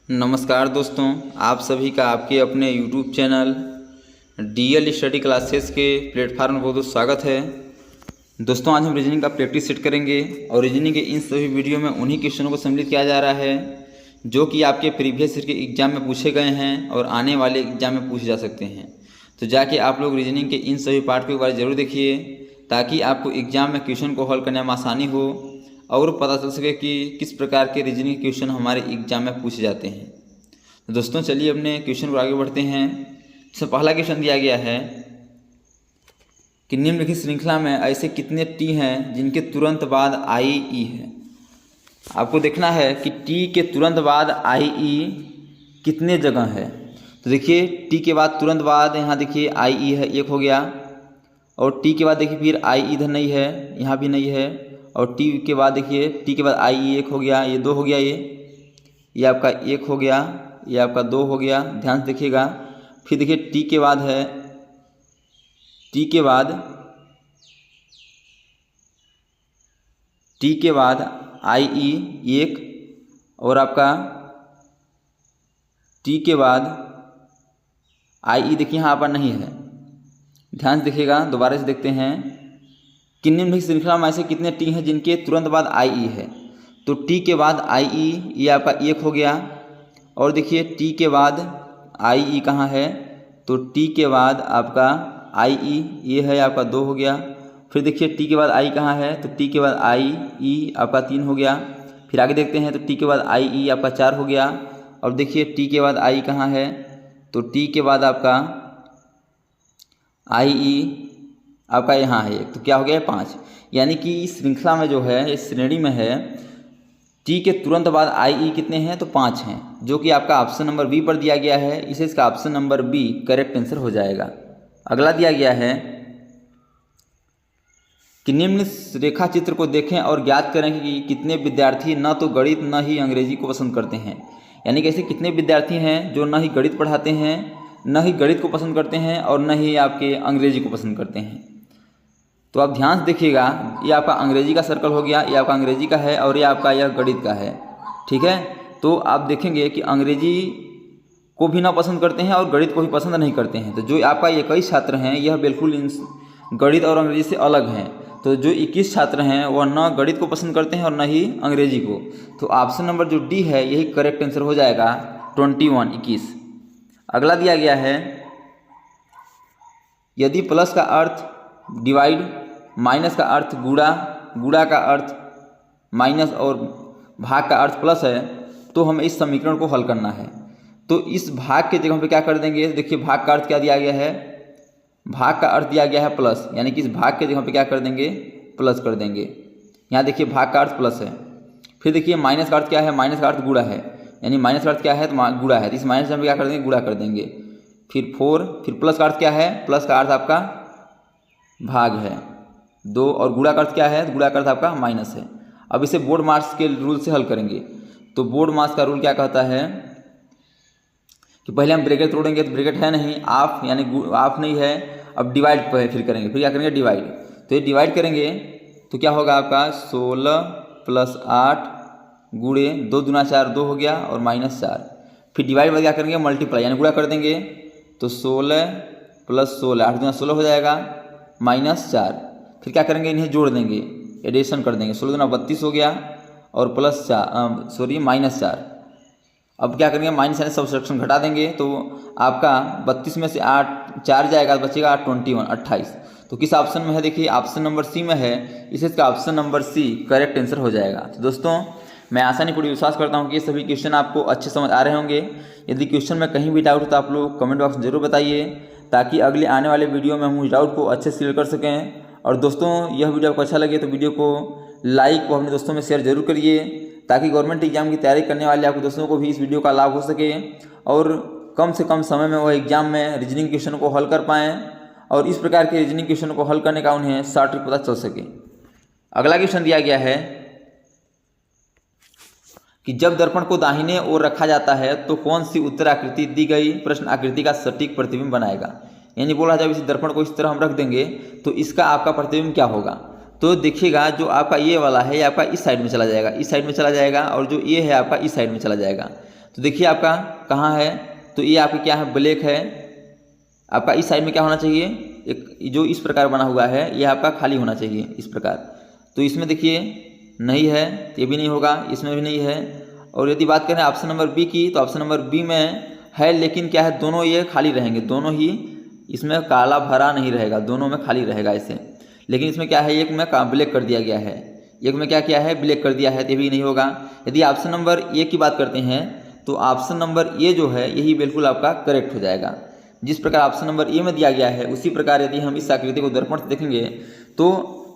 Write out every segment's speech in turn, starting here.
नमस्कार दोस्तों, आप सभी का आपके अपने YouTube channel DL study classes के प्लेटफार्म में बहुत बहुत स्वागत है। दोस्तों, आज हम रीजनिंग का प्रैक्टिस सेट करेंगे और रीजनिंग के इन सभी वीडियो में उन्हीं क्वेश्चनों को सम्मिलित किया जा रहा है जो कि आपके प्रीवियस ईयर के एग्जाम में पूछे गए हैं और आने वाले एग्जाम में पूछे जा सकते हैं। तो जाके आप लोग रीजनिंग के इन सभी पार्ट को एक बार जरूर देखिए ताकि आपको एग्जाम में क्वेश्चन को हल करने में आसानी हो और पता चल सके कि किस प्रकार के रीजनिंग क्वेश्चन हमारे एग्जाम में पूछे जाते हैं। तो दोस्तों, चलिए अपने क्वेश्चन पर आगे बढ़ते हैं। इससे पहला क्वेश्चन दिया गया है कि निम्नलिखित श्रृंखला में ऐसे कितने टी हैं जिनके तुरंत बाद आई ई है। आपको देखना है कि टी के तुरंत बाद आई ई कितने जगह है। तो देखिए, टी के बाद तुरंत बाद यहाँ देखिए आई ई है, एक हो गया। और टी के बाद देखिए फिर आई इधर नहीं है, यहाँ भी नहीं है। और टी के बाद देखिए टी के बाद आई ई एक हो गया, ये दो हो गया, ये आपका एक हो गया, ये आपका दो हो गया। ध्यान से देखिएगा। फिर देखिए टी के बाद है, टी के बाद आई ई एक, और आपका टी के बाद आई ई देखिए यहाँ पर नहीं है। ध्यान से देखिएगा, दोबारा से देखते हैं कि निम्नलिखित श्रृंखला में ऐसे कितने टी हैं जिनके तुरंत बाद आई ई है। तो टी के बाद आई ई ये आपका एक हो गया। और देखिए टी के बाद आई ई कहाँ है, तो टी के बाद आपका आई ई ये है, आपका दो हो गया। फिर देखिए टी के बाद आई कहाँ है, तो टी के बाद आई ई आपका तीन हो गया। फिर आगे देखते हैं तो टी के बाद आई ई आपका चार हो गया। और देखिए टी के बाद आई कहाँ है, तो टी के बाद आपका आई ई आपका यहाँ है, तो क्या हो गया, पाँच। यानी कि इस श्रृंखला में जो है, इस श्रेणी में है, टी के तुरंत बाद आई ई कितने हैं, तो पाँच हैं, जो कि आपका ऑप्शन नंबर बी पर दिया गया है। इसे इसका option number B correct answer हो जाएगा। अगला दिया गया है कि निम्न रेखा चित्र को देखें और ज्ञात करें कि कितने विद्यार्थी न तो गणित न ही अंग्रेजी को पसंद करते हैं। यानी कि ऐसे कितने विद्यार्थी हैं जो न ही गणित पढ़ाते हैं, न ही गणित को पसंद करते हैं और न ही आपके अंग्रेजी को पसंद करते हैं। तो आप ध्यान से देखिएगा, ये आपका अंग्रेजी का सर्कल हो गया, ये आपका अंग्रेजी का है और ये आपका यह गणित का है। ठीक है, तो आप देखेंगे कि अंग्रेजी को भी ना पसंद करते हैं और गणित को भी पसंद नहीं करते हैं। तो जो आपका 21 छात्र हैं, यह बिल्कुल गणित और अंग्रेजी से अलग हैं। तो जो 21 छात्र हैं वह न गणित को पसंद करते हैं और न ही अंग्रेजी को। तो ऑप्शन नंबर जो डी है यही करेक्ट आंसर हो जाएगा, 21। अगला दिया गया है, यदि प्लस का अर्थ डिवाइड, माइनस का अर्थ गुणा, गुणा का अर्थ माइनस और भाग का अर्थ प्लस है, तो हमें इस समीकरण को हल करना है। तो इस भाग के जगह पे क्या कर देंगे, देखिए भाग का अर्थ क्या दिया गया है, भाग का अर्थ दिया गया है प्लस, यानी कि इस भाग के जगह पे क्या कर देंगे, प्लस कर देंगे। यहाँ देखिए भाग का अर्थ प्लस है। फिर देखिए माइनस का अर्थ क्या है, माइनस का अर्थ गुणा है, यानी माइनस का अर्थ क्या है, तो गुणा है, तो इस माइनस में क्या कर देंगे, गुणा कर देंगे। फिर 4, फिर प्लस का अर्थ क्या है, प्लस का अर्थ आपका भाग है 2, और गुणा का अर्थ क्या है, गुणा का अर्थ आपका माइनस है। अब इसे बोर्ड मार्क्स के रूल से हल करेंगे। तो बोर्ड मार्क्स का रूल क्या कहता है कि पहले हम ब्रैकेट तोड़ेंगे, तो ब्रैकेट है नहीं, ऑफ यानी ऑफ नहीं है। अब डिवाइड फिर करेंगे, फिर क्या करेंगे, डिवाइड। तो ये डिवाइड करेंगे तो क्या होगा आपका 16 + 8 गुणे 2 दूना 4, 2 हो गया, और -4। फिर डिवाइड में क्या करेंगे, मल्टीप्लाई यानी गुणा कर देंगे। तो 16 + 16, 8 दूना 16 हो जाएगा, -4। फिर क्या करेंगे, इन्हें जोड़ देंगे, एडिशन कर देंगे, 16 दूना 32 हो गया, और -4। अब क्या करेंगे, माइनस यानी सब्सट्रैक्शन घटा देंगे, तो आपका 32 में से 4 जाएगा, बचेगा 28। तो किस ऑप्शन में है, देखिए ऑप्शन नंबर सी में है। इसे इसका option number C correct answer हो जाएगा। तो दोस्तों, मैं आसानी पूरी विश्वास करता हूँ कि ये सभी क्वेश्चन आपको अच्छे समझ आ रहे होंगे। यदि क्वेश्चन में कहीं भी डाउट हो तो आप लोग कमेंट बॉक्स में जरूर बताइए, ताकि अगले आने वाले वीडियो में हम उस डाउट को अच्छे से क्लियर कर सकें। और दोस्तों, यह वीडियो आपको अच्छा लगे तो वीडियो को लाइक और अपने दोस्तों में शेयर जरूर करिए, ताकि गवर्नमेंट एग्जाम की तैयारी करने वाले आपके दोस्तों को भी इस वीडियो का लाभ हो सके और कम से कम समय में वह एग्जाम में रीजनिंग क्वेश्चन को हल कर पाएँ और इस प्रकार के रीजनिंग क्वेश्चन को हल करने का उन्हें शॉर्ट ट्रिक पता चल सके। अगला क्वेश्चन दिया गया है कि जब दर्पण को दाहिने ओर रखा जाता है तो कौन सी उत्तर आकृति दी गई प्रश्न आकृति का सटीक प्रतिबिंब बनाएगा। यानी बोला जब इस दर्पण को इस तरह हम रख देंगे तो इसका आपका प्रतिबिंब क्या होगा। तो देखिएगा, जो आपका ये वाला है ये आपका इस साइड में चला जाएगा, इस साइड में चला जाएगा, और जो ये है आपका इस साइड में चला जाएगा। तो देखिए आपका कहाँ है, तो ये आपका क्या है, ब्लैक है। आपका इस साइड में क्या होना चाहिए, एक जो इस प्रकार बना हुआ है ये आपका खाली होना चाहिए इस प्रकार। तो इसमें देखिए नहीं है, ये भी नहीं होगा, इसमें भी नहीं है। और यदि बात करें ऑप्शन नंबर बी की, तो ऑप्शन नंबर बी में है, लेकिन क्या है, दोनों ये खाली रहेंगे, दोनों ही इसमें काला भरा नहीं रहेगा, दोनों में खाली रहेगा ऐसे। लेकिन इसमें क्या है, एक में ब्लैक कर दिया गया है, एक में क्या किया है, ब्लैक कर दिया है, तो ये भी नहीं होगा। यदि ऑप्शन नंबर ए की बात करते हैं तो ऑप्शन नंबर ए जो है यही बिल्कुल आपका करेक्ट हो जाएगा। जिस प्रकार ऑप्शन नंबर ए में दिया गया है उसी प्रकार यदि हम इस आकृति को दर्पण से देखेंगे तो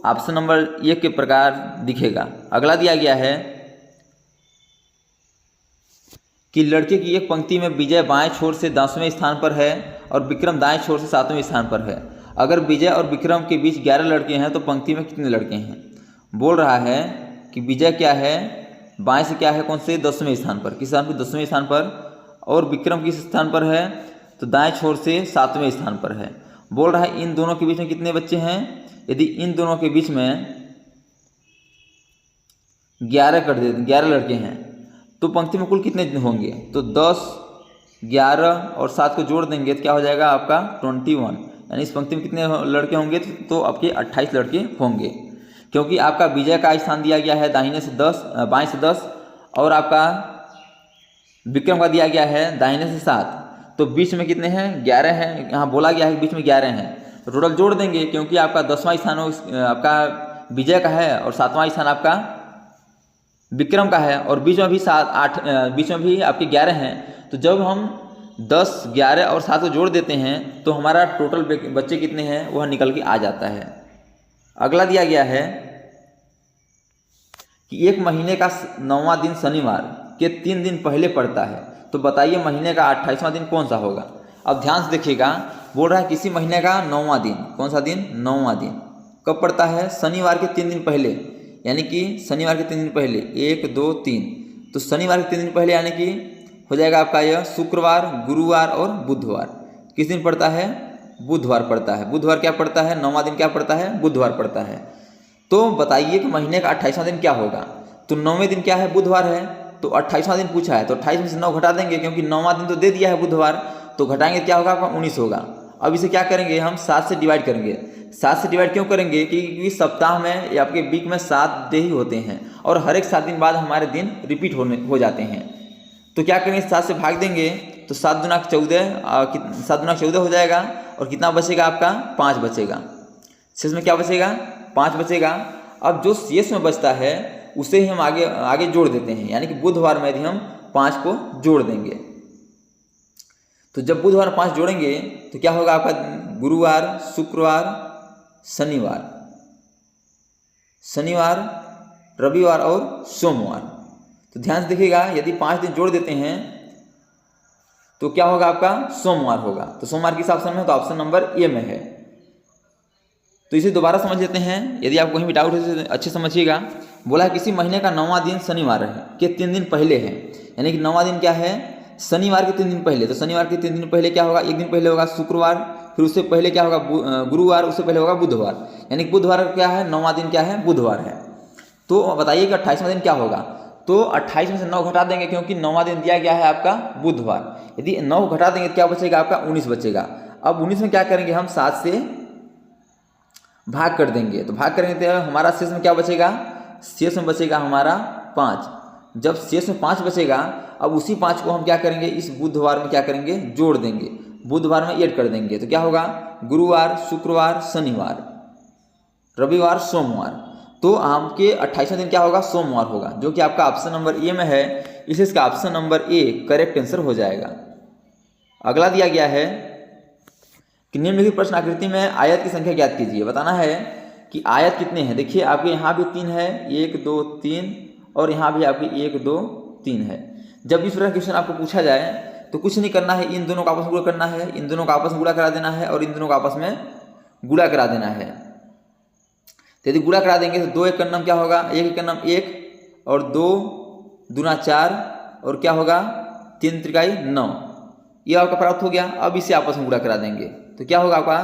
ऑप्शन नंबर ए के प्रकार दिखेगा। अगला दिया गया है कि लड़के की एक पंक्ति में विजय बाएं छोर से 10वें स्थान पर है और विक्रम दाएं छोर से 7वें स्थान पर है। अगर विजय और विक्रम के बीच 11 लड़के हैं तो पंक्ति में कितने लड़के हैं। बोल रहा है कि विजय क्या है, बाएं से क्या है, कौन से, 10वें स्थान पर, किस स्थान पर, 10वें स्थान पर, और विक्रम किस स्थान पर है, तो दाएं छोर से 7वें स्थान पर है। बोल रहा है इन दोनों के बीच में कितने बच्चे हैं। यदि इन दोनों के बीच में 11 कर दे, 11 लड़के हैं, तो पंक्ति में कुल कितने होंगे, तो 10, 11 और 7 को जोड़ देंगे तो क्या हो जाएगा आपका 21। यानी इस पंक्ति में कितने लड़के होंगे, तो आपके 28 लड़के होंगे। क्योंकि आपका विजय का स्थान दिया गया है दाहिने से 10, बाएं से 10, और आपका विक्रम का दिया गया है दाहिने से 7, तो बीच में कितने हैं, 11 हैं। यहाँ बोला गया है कि बीच में 11 हैं, तो टोटल जोड़ देंगे, क्योंकि आपका 10वां स्थान आपका विजय का है और 7वां स्थान आपका विक्रम का है, और बीच में भी 7, 8, बीच में भी आपके 11 हैं। तो जब हम 10, 11 और 7 को जोड़ देते हैं तो हमारा टोटल बच्चे कितने हैं वह निकल के आ जाता है। अगला दिया गया है कि एक महीने का 9वां दिन शनिवार के 3 दिन पहले पड़ता है, तो बताइए महीने का 28वां दिन कौन सा होगा। अब ध्यान से देखिएगा, बोल रहा है किसी महीने का 9वां दिन, कौन सा दिन, 9वां दिन कब पड़ता है, शनिवार के 3 दिन पहले, यानी कि शनिवार के 3 दिन पहले, 1, 2, 3, तो शनिवार के 3 दिन पहले यानी कि हो जाएगा आपका यह शुक्रवार, गुरुवार और बुधवार। किस दिन पड़ता है, बुधवार पड़ता है। बुधवार क्या पड़ता है, 9वां दिन क्या पड़ता है, बुधवार पड़ता है। तो बताइए कि महीने का 28वां दिन क्या होगा। तो 9वें दिन क्या है, बुधवार है, तो 28वां दिन पूछा है, तो 28 में से 9 घटा देंगे, क्योंकि 9वां दिन तो दे दिया है बुधवार, तो घटाएंगे क्या होगा आपका 19 होगा। अब इसे क्या करेंगे, हम 7 से डिवाइड करेंगे। 7 से डिवाइड क्यों करेंगे, क्योंकि सप्ताह में या आपके वीक में 7 डे ही होते हैं, और हर एक 7 दिन बाद हमारे दिन रिपीट हो जाते हैं। तो क्या करेंगे, 7 से भाग देंगे, तो 7 दूना 14, 7 दूना 14 हो जाएगा, और कितना बचेगा आपका, 5 बचेगा। शेष में क्या बचेगा, 5 बचेगा। अब जो शेष में बचता है उसे ही हम आगे जोड़ देते हैं, यानी कि बुधवार में भी हम 5 को जोड़ देंगे। तो जब बुधवार 5 जोड़ेंगे तो क्या होगा आपका, गुरुवार, शुक्रवार, शनिवार, रविवार और सोमवार। तो ध्यान से देखिएगा, यदि 5 दिन जोड़ देते हैं तो क्या होगा आपका, सोमवार होगा। तो सोमवार किस ऑप्शन में है, तो ऑप्शन नंबर ए में है। तो इसे दोबारा समझ लेते हैं, यदि आपको कहीं भी डाउट है तो अच्छे समझिएगा। बोला है किसी महीने का 9वां दिन शनिवार है के 3 दिन पहले है, यानी कि 9वां दिन क्या है, शनिवार के 3 दिन पहले। तो शनिवार के 3 दिन पहले क्या होगा, एक दिन पहले होगा शुक्रवार, फिर उससे पहले क्या होगा गुरुवार, उससे पहले होगा बुधवार, यानी कि बुधवार क्या है, 9वां दिन क्या है, बुधवार है। तो बताइए कि 28वां दिन क्या होगा। तो 28 में से 9 घटा देंगे, क्योंकि 9वां दिन दिया गया है आपका बुधवार। यदि 9 घटा देंगे तो क्या बचेगा आपका, 19 बचेगा। अब 19 में क्या करेंगे, हम 7 से भाग कर देंगे, तो भाग करेंगे तो हमारा शेष में क्या बचेगा, शेष में बचेगा हमारा 5। जब शेष में 5 बचेगा, अब उसी 5 को हम क्या करेंगे, इस बुधवार में क्या करेंगे, जोड़ देंगे, बुधवार में ऐड कर देंगे। तो क्या होगा, गुरुवार, शुक्रवार, शनिवार, रविवार, सोमवार। तो आपके 28वां दिन क्या होगा, सोमवार होगा, जो कि आपका ऑप्शन नंबर ए में है, इसलिए इसका option number A correct answer हो जाएगा। अगला दिया गया है कि निम्नलिखित प्रश्न आकृति में आयत की संख्या ज्ञात कीजिए। बताना है कि आयत कितने हैं। देखिए आपके यहाँ भी 3 है, 1, 2, 3, और यहाँ भी आपके 1, 2, 3 है। जब इस तरह क्वेश्चन आपको पूछा जाए तो कुछ नहीं करना है, इन दोनों का आपस में गुणा करना है, इन दोनों का आपस में गुणा करा देना है, और इन दोनों का आपस में गुणा करा देना है। तो यदि गुणा करा देंगे तो 2 एक का नाम क्या होगा, 1 एक का नाम 1, और 2 दूना 4, और क्या होगा 3 त्रिकाई 9, ये आपका प्राप्त हो गया। अब इसे आपस में गुणा करा देंगे तो क्या होगा आपका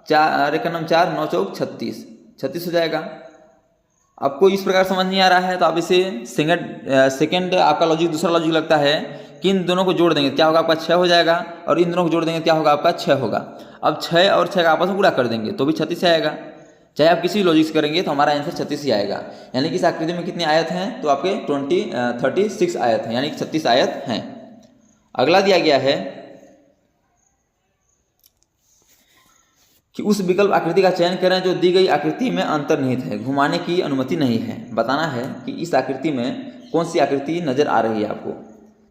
4 एक का नाम 4, 9 चौक 36, 36 हो जाएगा। आपको इस प्रकार समझ नहीं आ रहा है तो आप इसे सेकंड आपका लॉजिक, दूसरा लॉजिक लगता है कि इन दोनों को जोड़ देंगे क्या होगा आपका 6 हो जाएगा, और इन दोनों को जोड़ देंगे क्या होगा आपका 6 होगा। अब 6 और 6 का आपस में गुणा कर देंगे तो भी 36 आएगा। चाहे आप किसी लॉजिक से करेंगे तो हमारा आंसर 36 ही आएगा। यानी कि इस आकृति में कितने आयत हैं, तो आपके 36 आयत हैं, यानी कि 36 आयत हैं। अगला दिया गया है कि उस विकल्प आकृति का चयन करें जो दी गई आकृति में अंतर्निहित है, घुमाने की अनुमति नहीं है। बताना है कि इस आकृति में कौन सी आकृति नजर आ रही है आपको।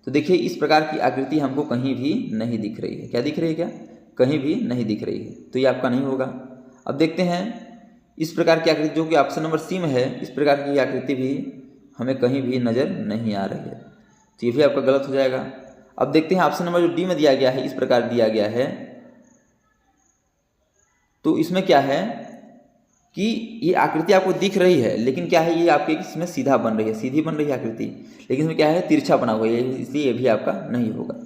तो देखिए इस प्रकार की आकृति हमको कहीं भी नहीं दिख रही है। क्या दिख रही है, क्या कहीं भी नहीं दिख रही है, तो ये आपका नहीं होगा। अब देखते हैं इस प्रकार की आकृति जो कि ऑप्शन नंबर सी में है, इस प्रकार की आकृति भी हमें कहीं भी नज़र नहीं आ रही है, तो ये भी आपका गलत हो जाएगा। अब देखते हैं ऑप्शन नंबर जो डी में दिया गया है, इस प्रकार दिया गया है, तो इसमें क्या है कि ये आकृति आपको दिख रही है, लेकिन क्या है ये आपके इसमें सीधा बन रही है, सीधी बन रही है आकृति, लेकिन इसमें क्या है तिरछा बना हुआ है, इसलिए ये भी आपका नहीं होगा।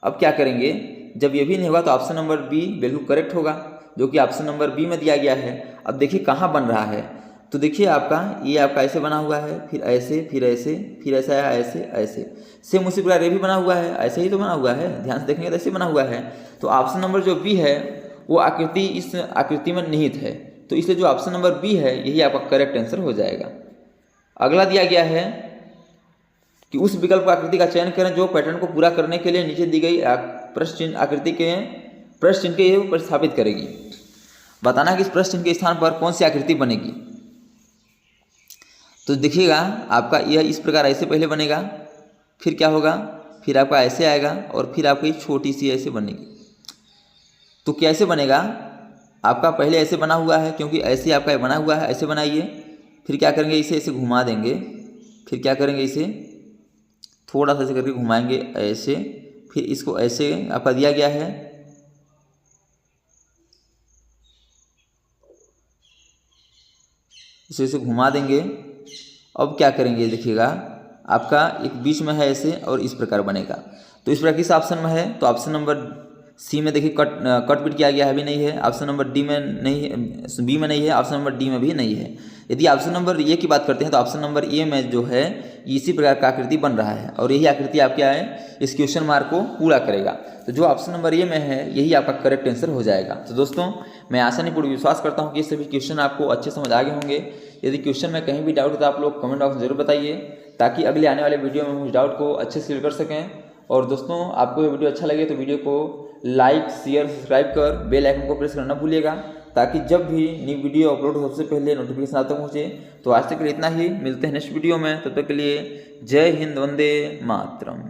अब क्या करेंगे, जब ये भी नहीं होगा तो ऑप्शन नंबर बी बिल्कुल करेक्ट होगा, जो कि ऑप्शन नंबर बी में दिया गया है। अब देखिए कहाँ बन रहा है, तो देखिए आपका ये आपका ऐसे बना हुआ है, फिर ऐसे, फिर ऐसे, फिर ऐसा है, ऐसे ऐसे, सेम उसी प्रकार ये भी बना हुआ है, ऐसे ही तो बना हुआ है, ध्यान से देखेंगे तो ऐसे बना हुआ है। तो ऑप्शन नंबर जो बी है वो आकृति इस आकृति में निहित है, तो इसलिए जो ऑप्शन नंबर बी है यही आपका करेक्ट आंसर हो जाएगा। अगला दिया गया है कि उस विकल्प आकृति का चयन करें जो पैटर्न को पूरा करने के लिए नीचे दी गई प्रश्न चिन्ह आकृति के प्रश्न चिन्ह के प्रतिस्थापित करेगी। बताना कि इस प्रश्न चिन्ह के स्थान पर कौन सी आकृति बनेगी। तो देखिएगा आपका यह इस प्रकार ऐसे पहले बनेगा, फिर क्या होगा, फिर आपका ऐसे आएगा, और फिर आपकी छोटी सी ऐसे बनेगी। तो कैसे बनेगा, आपका पहले ऐसे बना हुआ है, क्योंकि ऐसे आपका बना हुआ है, ऐसे बनाइए, फिर क्या करेंगे इसे ऐसे घुमा देंगे, फिर क्या करेंगे इसे थोड़ा सा ऐसे करके घुमाएंगे ऐसे, फिर इसको ऐसे आपका दिया गया है, इसे ऐसे घुमा देंगे। अब क्या करेंगे देखिएगा आपका एक बीच में है ऐसे, और इस प्रकार बनेगा। तो इस प्रकार किस ऑप्शन में है, तो ऑप्शन नंबर सी में देखिए कट पिट किया गया है, भी नहीं है। ऑप्शन नंबर डी में नहीं है, बी में नहीं है, ऑप्शन नंबर डी में भी नहीं है। यदि ऑप्शन नंबर ए की बात करते हैं तो ऑप्शन नंबर ए में जो है इसी प्रकार का आकृति बन रहा है, और यही आकृति आप क्या है इस क्वेश्चन मार्क को पूरा करेगा। तो जो ऑप्शन नंबर ए में है यही आपका करेक्ट आंसर हो जाएगा। तो दोस्तों मैं आशा नहीं पूर्ण विश्वास करता हूँ कि ये सभी क्वेश्चन आपको अच्छे समझ आ गए होंगे। यदि क्वेश्चन में कहीं भी डाउट हो तो आप लोग कमेंट बॉक्स में जरूर बताइए, ताकि अगले आने वाले वीडियो में उस डाउट को अच्छे से क्लियर कर सकें। और दोस्तों आपको ये वीडियो अच्छा लगे तो वीडियो को लाइक, शेयर, सब्सक्राइब कर बेल आइकन को प्रेस करना न भूलिएगा, ताकि जब भी न्यू वीडियो अपलोड हो सबसे पहले नोटिफिकेशन आप तक पहुँचे। तो आज तक के लिए इतना ही, मिलते हैं नेक्स्ट वीडियो में, तब तक के लिए जय हिंद, वंदे मातरम।